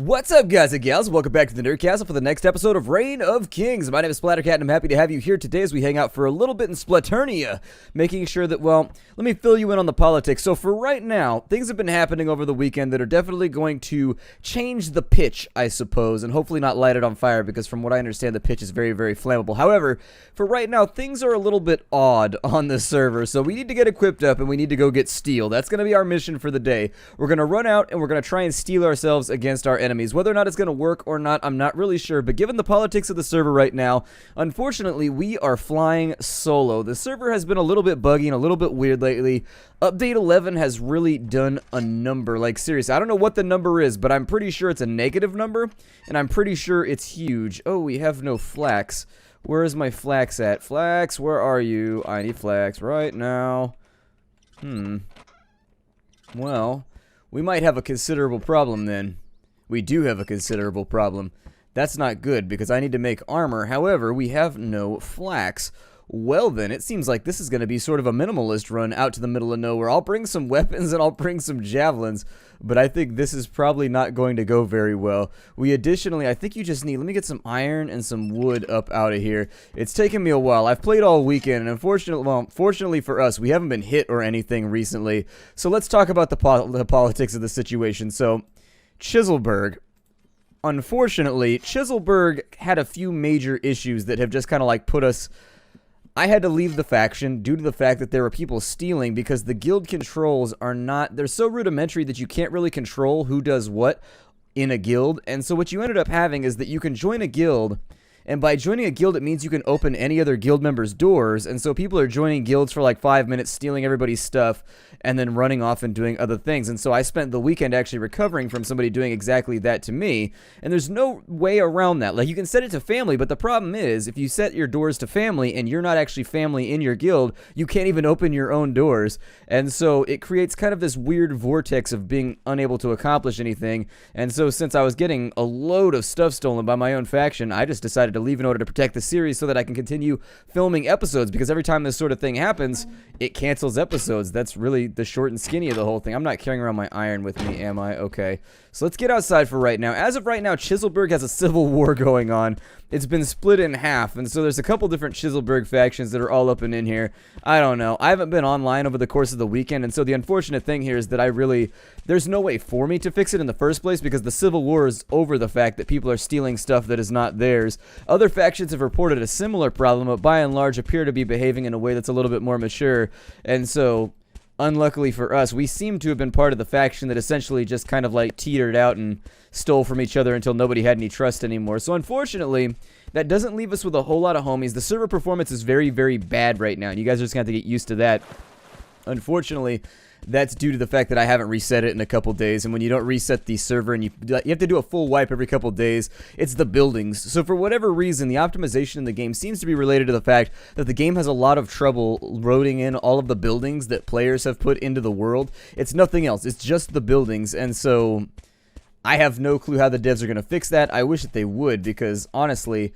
What's up, guys and gals? Welcome back to the Nerdcastle for the next episode of Reign of Kings. My name is Splattercat, and I'm happy to have you here today as we hang out for a little bit in Splaturnia, making sure that, well, let me fill you in on the politics. So for right now, things have been happening over the weekend that are definitely going to change the pitch, I suppose, and hopefully not light it on fire, because from what I understand, the pitch is very, very flammable. However, for right now, things are a little bit odd on this server, so we need to get equipped up, and we need to go get steel. That's going to be our mission for the day. We're going to run out, and we're going to try and steel ourselves against our enemies. Whether or not it's going to work or not, I'm not really sure, but given the politics of the server right now, unfortunately, we are flying solo. The server has been a little bit buggy and a little bit weird lately. Update 11 has really done a number. Like, seriously, I don't know what the number is, but I'm pretty sure it's a negative number, and I'm pretty sure it's huge. Oh, we have no flax. Where is my flax at? Flax, where are you? I need flax right now. Well, we might have a considerable problem then. We do have a considerable problem. That's not good, because I need to make armor. However, we have no flax. Well then, it seems like this is going to be sort of a minimalist run out to the middle of nowhere. I'll bring some weapons and I'll bring some javelins, but I think this is probably not going to go very well. We additionally, I think you just need, let me get some iron and some wood up out of here. It's taken me a while. I've played all weekend, and unfortunately, well, fortunately for us, we haven't been hit or anything recently. So let's talk about the politics of the situation. So, Chivalry. Unfortunately, Chivalry had a few major issues that have just kind of like put us... I had to leave the faction due to the fact that there were people stealing, because the guild controls are not... They're so rudimentary that you can't really control who does what in a guild. And so what you ended up having is that you can join a guild, and by joining a guild, it means you can open any other guild members' doors, and so people are joining guilds for like 5 minutes, stealing everybody's stuff, and then running off and doing other things. And so I spent the weekend actually recovering from somebody doing exactly that to me, and there's no way around that. Like, you can set it to family, but the problem is, if you set your doors to family, and you're not actually family in your guild, you can't even open your own doors, and so it creates kind of this weird vortex of being unable to accomplish anything. And so since I was getting a load of stuff stolen by my own faction, I just decided to leave in order to protect the series so that I can continue filming episodes, because every time this sort of thing happens, it cancels episodes. That's really the short and skinny of the whole thing. I'm not carrying around my iron with me, am I? Okay. So let's get outside for right now. As of right now, Chivalry has a civil war going on. It's been split in half, and so there's a couple different Chivalry factions that are all up and in here. I don't know. I haven't been online over the course of the weekend, and so the unfortunate thing here is that there's no way for me to fix it in the first place, because the civil war is over the fact that people are stealing stuff that is not theirs. Other factions have reported a similar problem, but by and large appear to be behaving in a way that's a little bit more mature, and so... Unluckily for us, we seem to have been part of the faction that essentially just kind of like teetered out and stole from each other until nobody had any trust anymore. So unfortunately, that doesn't leave us with a whole lot of homies. The server performance is very, very bad right now, and you guys are just going to have to get used to that. Unfortunately, that's due to the fact that I haven't reset it in a couple days, and when you don't reset the server and you have to do a full wipe every couple days, it's the buildings. So for whatever reason, the optimization in the game seems to be related to the fact that the game has a lot of trouble loading in all of the buildings that players have put into the world. It's nothing else. It's just the buildings, and so I have no clue how the devs are going to fix that. I wish that they would, because honestly...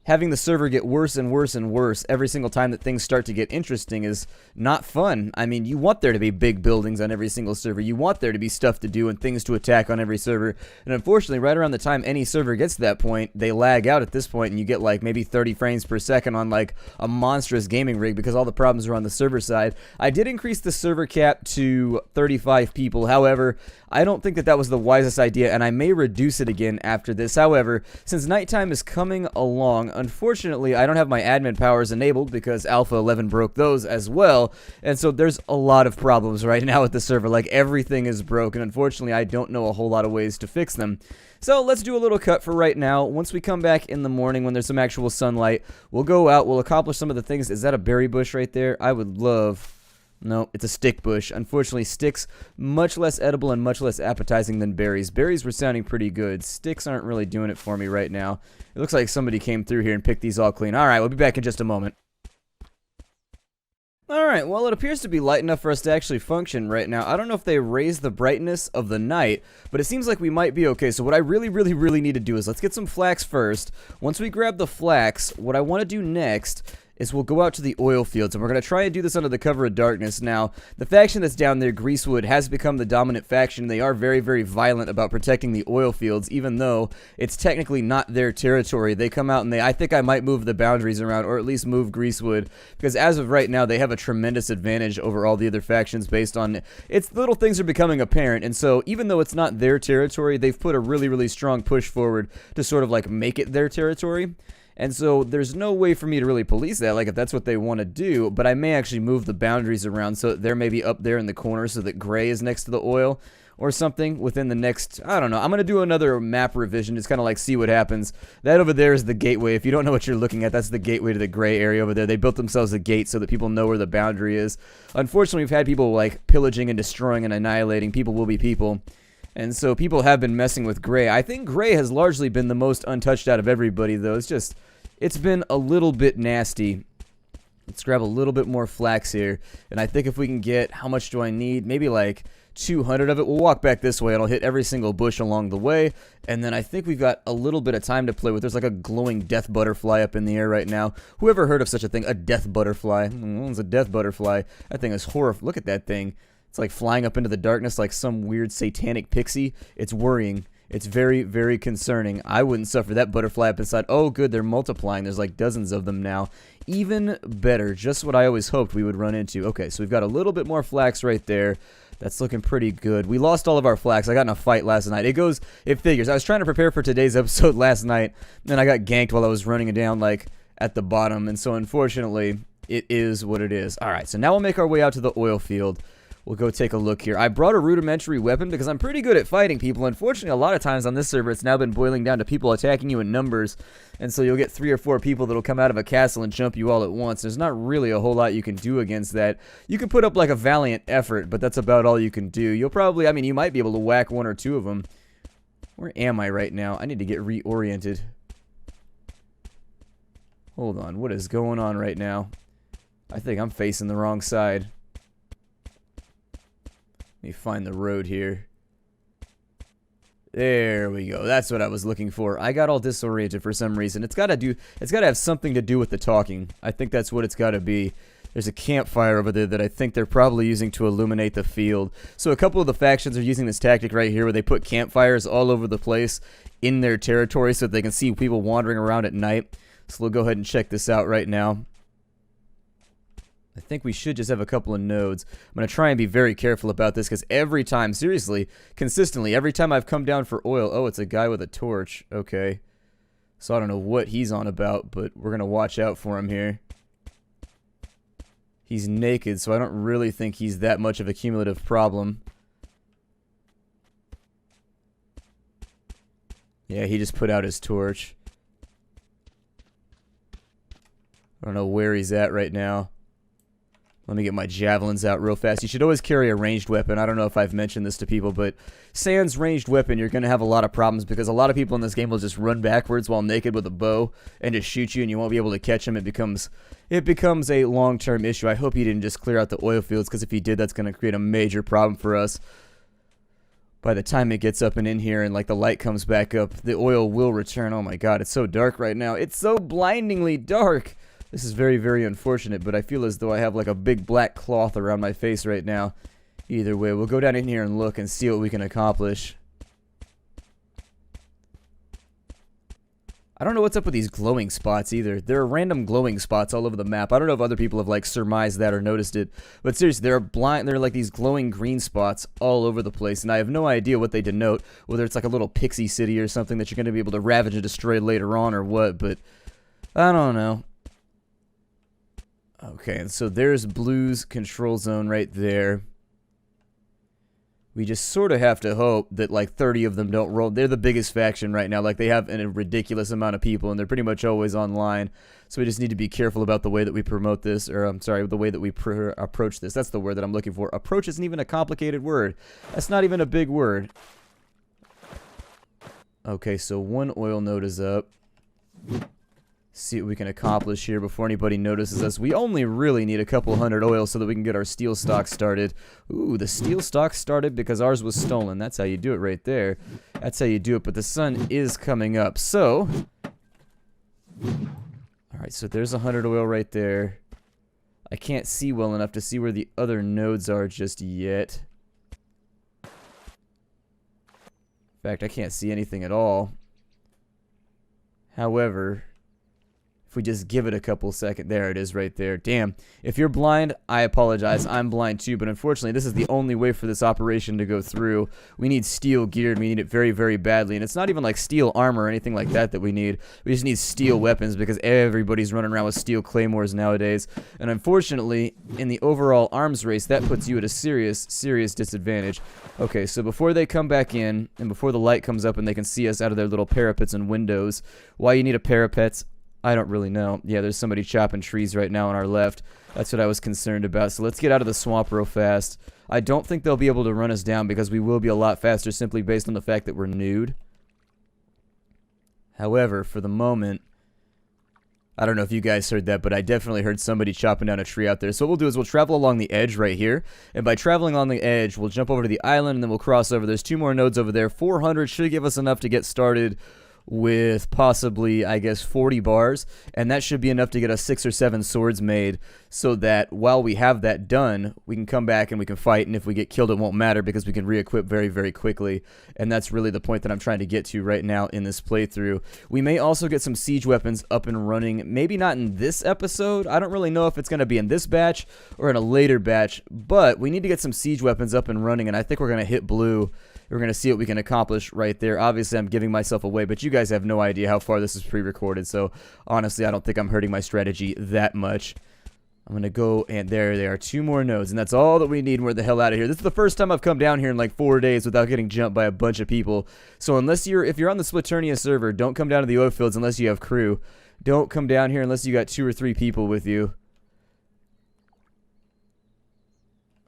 having the server get worse and worse and worse every single time that things start to get interesting is not fun. I mean, you want there to be big buildings on every single server. You want there to be stuff to do and things to attack on every server. And unfortunately, right around the time any server gets to that point, they lag out at this point, and you get like maybe 30 frames per second on like a monstrous gaming rig, because all the problems are on the server side. I did increase the server cap to 35 people. However, I don't think that that was the wisest idea, and I may reduce it again after this. However, since nighttime is coming along, unfortunately, I don't have my admin powers enabled, because Alpha 11 broke those as well, and so there's a lot of problems right now with the server. Like, everything is broken. Unfortunately, I don't know a whole lot of ways to fix them. So let's do a little cut for right now. Once we come back in the morning when there's some actual sunlight, we'll go out, we'll accomplish some of the things. Is that a berry bush right there? I would love... No, it's a stick bush. Unfortunately, sticks, much less edible and much less appetizing than berries. Berries were sounding pretty good. Sticks aren't really doing it for me right now. It looks like somebody came through here and picked these all clean. Alright, we'll be back in just a moment. Alright, well, it appears to be light enough for us to actually function right now. I don't know if they raised the brightness of the night, but it seems like we might be okay. So what I really need to do is let's get some flax first. Once we grab the flax, what I want to do next is we'll go out to the oil fields, and we're going to try and do this under the cover of darkness. Now, the faction that's down there, Greasewood, has become the dominant faction. They are very, very violent about protecting the oil fields, even though it's technically not their territory. They come out and I think I might move the boundaries around, or at least move Greasewood, because as of right now, they have a tremendous advantage over all the other factions based on its little things are becoming apparent. And so, even though it's not their territory, they've put a really, really strong push forward to sort of like make it their territory. And so there's no way for me to really police that, like if that's what they want to do, but I may actually move the boundaries around so that they're maybe up there in the corner so that gray is next to the oil or something within the next, I don't know. I'm going to do another map revision, just kind of like see what happens. That over there is the gateway. If you don't know what you're looking at, that's the gateway to the gray area over there. They built themselves a gate so that people know where the boundary is. Unfortunately, we've had people like pillaging and destroying and annihilating. People will be people. And so people have been messing with gray. I think gray has largely been the most untouched out of everybody, though. It's been a little bit nasty. Let's grab a little bit more flax here. And I think if we can get, how much do I need? Maybe like 200 of it. We'll walk back this way and I'll hit every single bush along the way. And then I think we've got a little bit of time to play with. There's like a glowing death butterfly up in the air right now. Whoever heard of such a thing? A death butterfly. It's a death butterfly. That thing is horrible. Look at that thing. It's like flying up into the darkness like some weird satanic pixie. It's worrying. It's very, very concerning. I wouldn't suffer that butterfly up inside. Oh, good, they're multiplying. There's like dozens of them now. Even better. Just what I always hoped we would run into. Okay, so we've got a little bit more flax right there. That's looking pretty good. We lost all of our flax. I got in a fight last night. It figures. I was trying to prepare for today's episode last night, and I got ganked while I was running it down like at the bottom. And so unfortunately, it is what it is. All right, so now we'll make our way out to the oil field. We'll go take a look here. I brought a rudimentary weapon because I'm pretty good at fighting people. Unfortunately, a lot of times on this server, it's now been boiling down to people attacking you in numbers. And so you'll get 3 or 4 people that'll come out of a castle and jump you all at once. There's not really a whole lot you can do against that. You can put up like a valiant effort, but that's about all you can do. You'll probably, I mean, you might be able to whack 1 or 2 of them. Where am I right now? I need to get reoriented. Hold on, what is going on right now? I think I'm facing the wrong side. Let me find the road here. There we go. That's what I was looking for. I got all disoriented for some reason. It's got to have something to do with the talking. I think that's what it's got to be. There's a campfire over there that I think they're probably using to illuminate the field. So a couple of the factions are using this tactic right here where they put campfires all over the place in their territory so that they can see people wandering around at night. So we'll go ahead and check this out right now. I think we should just have a couple of nodes. I'm going to try and be very careful about this because every time, seriously, consistently, every time I've come down for oil, oh, it's a guy with a torch. Okay. So I don't know what he's on about, but we're going to watch out for him here. He's naked, so I don't really think he's that much of a cumulative problem. Yeah, he just put out his torch. I don't know where he's at right now. Let me get my javelins out real fast. You should always carry a ranged weapon. I don't know if I've mentioned this to people, but sans ranged weapon, you're going to have a lot of problems because a lot of people in this game will just run backwards while naked with a bow and just shoot you, and you won't be able to catch them. It becomes a long-term issue. I hope he didn't just clear out the oil fields, because if he did, that's going to create a major problem for us. By the time it gets up and in here and like the light comes back up, the oil will return. Oh my god, it's so dark right now. It's so blindingly dark. This is very, very unfortunate, but I feel as though I have like a big black cloth around my face right now. Either way, we'll go down in here and look and see what we can accomplish. I don't know what's up with these glowing spots either. There are random glowing spots all over the map. I don't know if other people have like surmised that or noticed it, but seriously, there are like these glowing green spots all over the place, and I have no idea what they denote, whether it's like a little pixie city or something that you're going to be able to ravage and destroy later on or what, but I don't know. Okay, and so there's Blue's control zone right there. We just sort of have to hope that like 30 of them don't roll. They're the biggest faction right now. Like they have a ridiculous amount of people, and they're pretty much always online. So we just need to be careful about the way that we promote this, or I'm sorry, the way that we approach this. That's the word that I'm looking for. Approach isn't even a complicated word. That's not even a big word. Okay, so 1 oil node is up. See what we can accomplish here before anybody notices us. We only really need a couple hundred oil so that we can get our steel stock started. Ooh, the steel stock started because ours was stolen. That's how you do it right there. That's how you do it, but the sun is coming up. So, alright, Alright, so there's 100 oil right there. I can't see well enough to see where the other nodes are just yet. In fact, I can't see anything at all. However, if we just give it a couple seconds, there it is right there. Damn. If you're blind, I apologize. I'm blind too, but unfortunately, this is the only way for this operation to go through. We need steel gear, and we need it very, very badly. And it's not even like steel armor or anything like that we need. We just need steel weapons because everybody's running around with steel claymores nowadays. And unfortunately, in the overall arms race, that puts you at a serious, serious disadvantage. Okay, so before they come back in, and before the light comes up and they can see us out of their little parapets and windows, why you need a parapet? I don't really know. Yeah, there's somebody chopping trees right now on our left. That's what I was concerned about. So let's get out of the swamp real fast. I don't think they'll be able to run us down because we will be a lot faster simply based on the fact that we're nude. However, for the moment, I don't know if you guys heard that, but I definitely heard somebody chopping down a tree out there. So what we'll do is we'll travel along the edge right here. And by traveling on the edge, we'll jump over to the island and then we'll cross over. There's 2 more nodes over there. 400 should give us enough to get started with possibly, I guess, 40 bars, and that should be enough to get us 6 or 7 swords made, so that while we have that done, we can come back and we can fight, and if we get killed, it won't matter because we can re-equip very, very quickly, and that's really the point that I'm trying to get to right now in this playthrough. We may also get some siege weapons up and running, maybe not in this episode. I don't really know if it's going to be in this batch or in a later batch, but we need to get some siege weapons up and running, and I think we're going to hit blue. We're going to see what we can accomplish right there. Obviously, I'm giving myself away, but you guys have no idea how far this is pre-recorded, so honestly, I don't think I'm hurting my strategy that much. I'm going to go, and there they are, 2 more nodes, and that's all that we need, and we're the hell out of here. This is the first time I've come down here in like 4 days without getting jumped by a bunch of people, so if you're on the Splatonia server, don't come down to the oil fields unless you have crew. Don't come down here unless you got 2 or 3 people with you.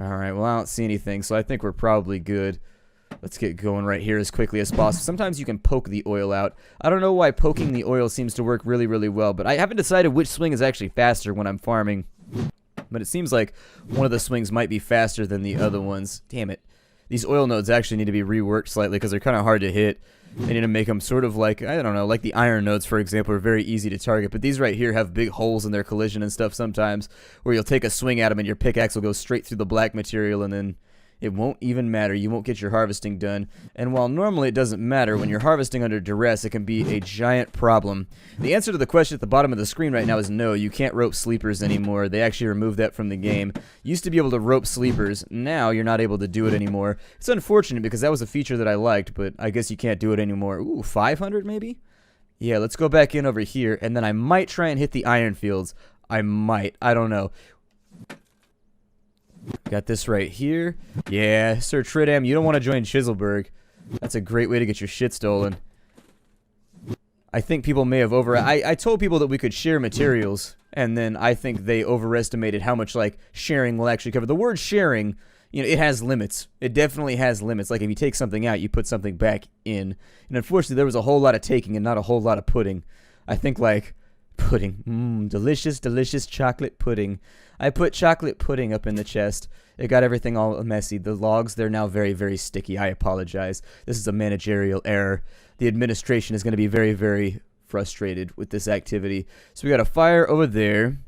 Alright, well, I don't see anything, so I think we're probably good. Let's get going right here as quickly as possible. Sometimes you can poke the oil out. I don't know why poking the oil seems to work really, really well, but I haven't decided which swing is actually faster when I'm farming. But it seems like one of the swings might be faster than the other ones. Damn it. These oil nodes actually need to be reworked slightly because they're kind of hard to hit. They need to make them sort of like, I don't know, like the iron nodes, for example, are very easy to target. But these right here have big holes in their collision and stuff sometimes where you'll take a swing at them and your pickaxe will go straight through the black material and then it won't even matter. You won't get your harvesting done. And while normally it doesn't matter, when you're harvesting under duress, it can be a giant problem. The answer to the question at the bottom of the screen right now is no. You can't rope sleepers anymore. They actually removed that from the game. Used to be able to rope sleepers. Now you're not able to do it anymore. It's unfortunate because that was a feature that I liked, but I guess you can't do it anymore. Ooh, 500 maybe? Yeah, let's go back in over here, and then I might try and hit the iron fields. I might. I don't know. Got this right here. Yeah, Sir Tridam, you don't want to join Chivalry. That's a great way to get your shit stolen. I think people may have I told people that we could share materials, and then I think they overestimated how much, like, sharing will actually cover. The word sharing, you know, it has limits. It definitely has limits. Like, if you take something out, you put something back in. And unfortunately, there was a whole lot of taking and not a whole lot of putting. I think, like, pudding. Delicious, delicious chocolate pudding. I put chocolate pudding up in the chest. It got everything all messy. The logs, they're now very, very sticky. I apologize. This is a managerial error. The administration is going to be very, very frustrated with this activity. So we got a fire over there.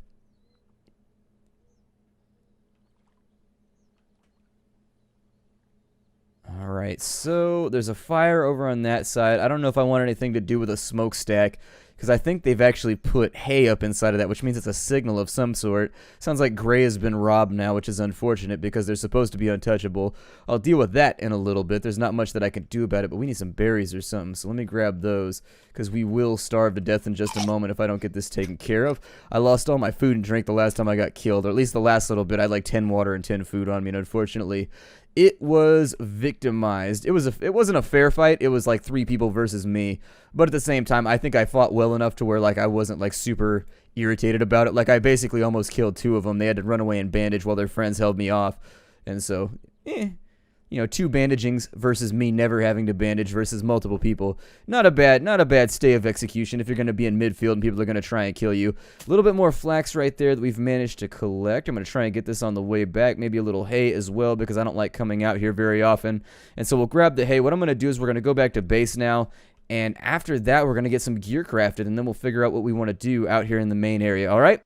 Alright, so there's a fire over on that side. I don't know if I want anything to do with a smokestack, because I think they've actually put hay up inside of that, which means it's a signal of some sort. Sounds like Gray has been robbed now, which is unfortunate because they're supposed to be untouchable. I'll deal with that in a little bit. There's not much that I can do about it, but we need some berries or something, so let me grab those, because we will starve to death in just a moment if I don't get this taken care of. I lost all my food and drink the last time I got killed, or at least the last little bit. I had like 10 water and 10 food on me, and unfortunately, it was victimized. It wasn't a fair fight. It was like 3 people versus me. But at the same time, I think I fought well enough to where like I wasn't like super irritated about it. Like I basically almost killed 2 of them. They had to run away and bandage while their friends held me off. And so, you know, 2 bandagings versus me never having to bandage versus multiple people. Not a bad stay of execution if you're going to be in midfield and people are going to try and kill you. A little bit more flax right there that we've managed to collect. I'm going to try and get this on the way back. Maybe a little hay as well because I don't like coming out here very often. And so we'll grab the hay. What I'm going to do is we're going to go back to base now. And after that, we're going to get some gear crafted, and then we'll figure out what we want to do out here in the main area, all right?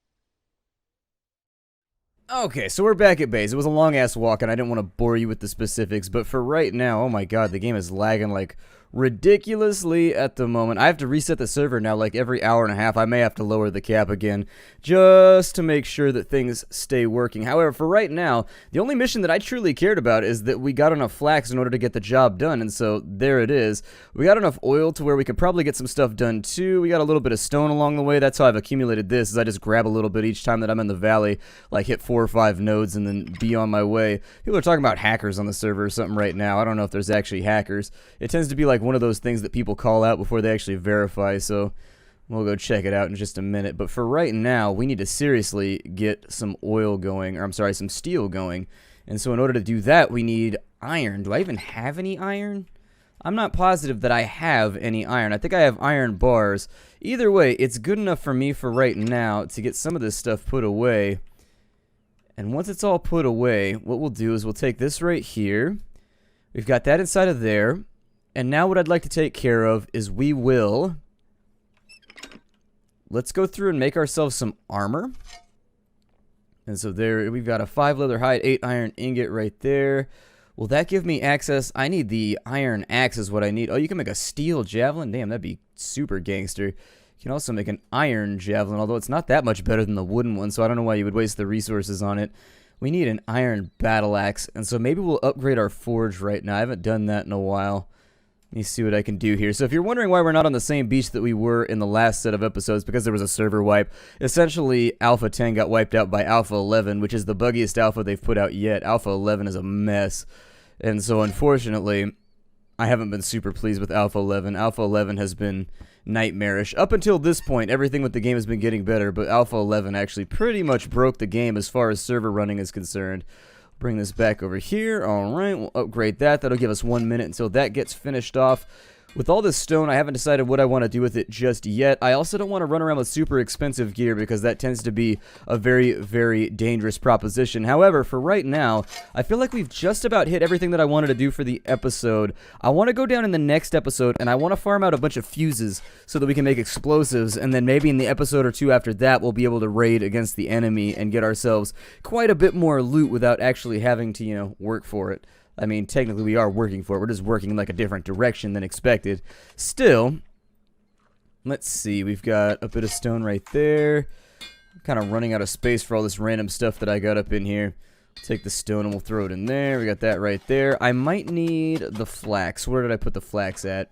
Okay, so we're back at base. It was a long-ass walk, and I didn't want to bore you with the specifics, but for right now, oh my god, the game is lagging like ridiculously at the moment. I have to reset the server now like every hour and a half. I may have to lower the cap again just to make sure that things stay working. However, for right now, the only mission that I truly cared about is that we got enough flax in order to get the job done, and so there it is. We got enough oil to where we could probably get some stuff done too. We got a little bit of stone along the way. That's how I've accumulated this, is I just grab a little bit each time that I'm in the valley, like hit 4 or 5 nodes and then be on my way. People are talking about hackers on the server or something right now. I don't know if there's actually hackers. It tends to be like one of those things that people call out before they actually verify, so we'll go check it out in just a minute. But for right now, we need to seriously get some oil going, or I'm sorry, some steel going. And so in order to do that, we need iron. Do I even have any iron? I'm not positive that I have any iron. I think I have iron bars. Either way, it's good enough for me for right now to get some of this stuff put away. And once it's all put away, what we'll do is we'll take this right here. We've got that inside of there. And now what I'd like to take care of is we will... Let's go through and make ourselves some armor. And so there, we've got a 5 leather hide, 8 iron ingot right there. Will that give me access? I need the iron axe is what I need. Oh, you can make a steel javelin? Damn, that'd be super gangster. You can also make an iron javelin, although it's not that much better than the wooden one, so I don't know why you would waste the resources on it. We need an iron battle axe, and so maybe we'll upgrade our forge right now. I haven't done that in a while. Let me see what I can do here. So if you're wondering why we're not on the same beach that we were in the last set of episodes, because there was a server wipe. Essentially, Alpha 10 got wiped out by Alpha 11, which is the buggiest alpha they've put out yet. Alpha 11 is a mess. And so unfortunately, I haven't been super pleased with Alpha 11. Alpha 11 has been nightmarish. Up until this point, everything with the game has been getting better, but Alpha 11 actually pretty much broke the game as far as server running is concerned. Bring this back over here. Alright, we'll upgrade that. That'll give us 1 minute until that gets finished off. With all this stone, I haven't decided what I want to do with it just yet. I also don't want to run around with super expensive gear because that tends to be a very, very dangerous proposition. However, for right now, I feel like we've just about hit everything that I wanted to do for the episode. I want to go down in the next episode and I want to farm out a bunch of fuses so that we can make explosives, and then maybe in the episode or two after that, we'll be able to raid against the enemy and get ourselves quite a bit more loot without actually having to, you know, work for it. I mean, technically we are working for it. We're just working in like a different direction than expected. Still, let's see. We've got a bit of stone right there. I'm kind of running out of space for all this random stuff that I got up in here. Take the stone and we'll throw it in there. We got that right there. I might need the flax. Where did I put the flax at?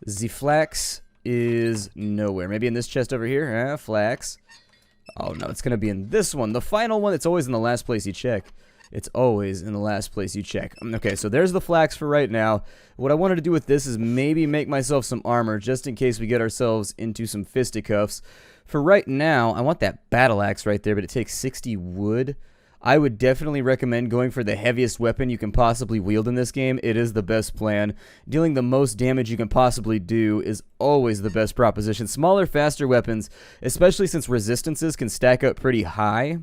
The flax is nowhere. Maybe in this chest over here? Flax. Oh no, it's going to be in this one. The final one. It's always in the last place you check. It's always in the last place you check. Okay, so there's the flax for right now. What I wanted to do with this is maybe make myself some armor just in case we get ourselves into some fisticuffs. For right now, I want that battle axe right there, but it takes 60 wood. I would definitely recommend going for the heaviest weapon you can possibly wield in this game. It is the best plan. Dealing the most damage you can possibly do is always the best proposition. Smaller, faster weapons, especially since resistances can stack up pretty high,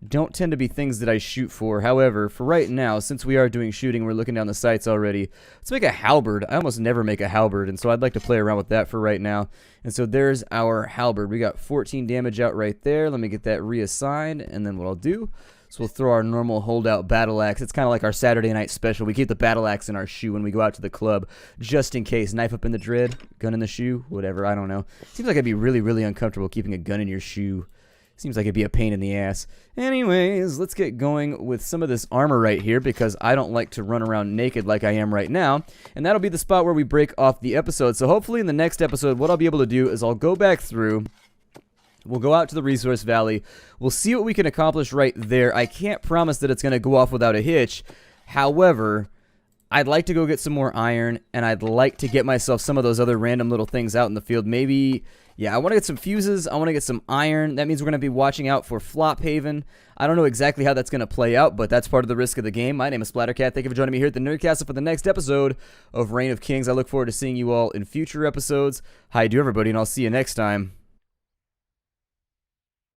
don't tend to be things that I shoot for. However, for right now, since we are doing shooting, we're looking down the sights already. Let's make a halberd. I almost never make a halberd, and so I'd like to play around with that for right now. And so there's our halberd. We got 14 damage out right there. Let me get that reassigned, and then what I'll do is we'll throw our normal holdout battle axe. It's kind of like our Saturday night special. We keep the battle axe in our shoe when we go out to the club, just in case. Knife up in the dread, gun in the shoe, whatever, I don't know. Seems like I'd be really, really uncomfortable keeping a gun in your shoe. Seems like it'd be a pain in the ass. Anyways, let's get going with some of this armor right here because I don't like to run around naked like I am right now. And that'll be the spot where we break off the episode. So hopefully in the next episode, what I'll be able to do is I'll go back through. We'll go out to the resource valley. We'll see what we can accomplish right there. I can't promise that it's going to go off without a hitch. However, I'd like to go get some more iron, and I'd like to get myself some of those other random little things out in the field. Maybe, yeah, I want to get some fuses. I want to get some iron. That means we're going to be watching out for Flop Haven. I don't know exactly how that's going to play out, but that's part of the risk of the game. My name is Splattercat. Thank you for joining me here at the Nerdcastle for the next episode of Reign of Kings. I look forward to seeing you all in future episodes. Hi to everybody, and I'll see you next time.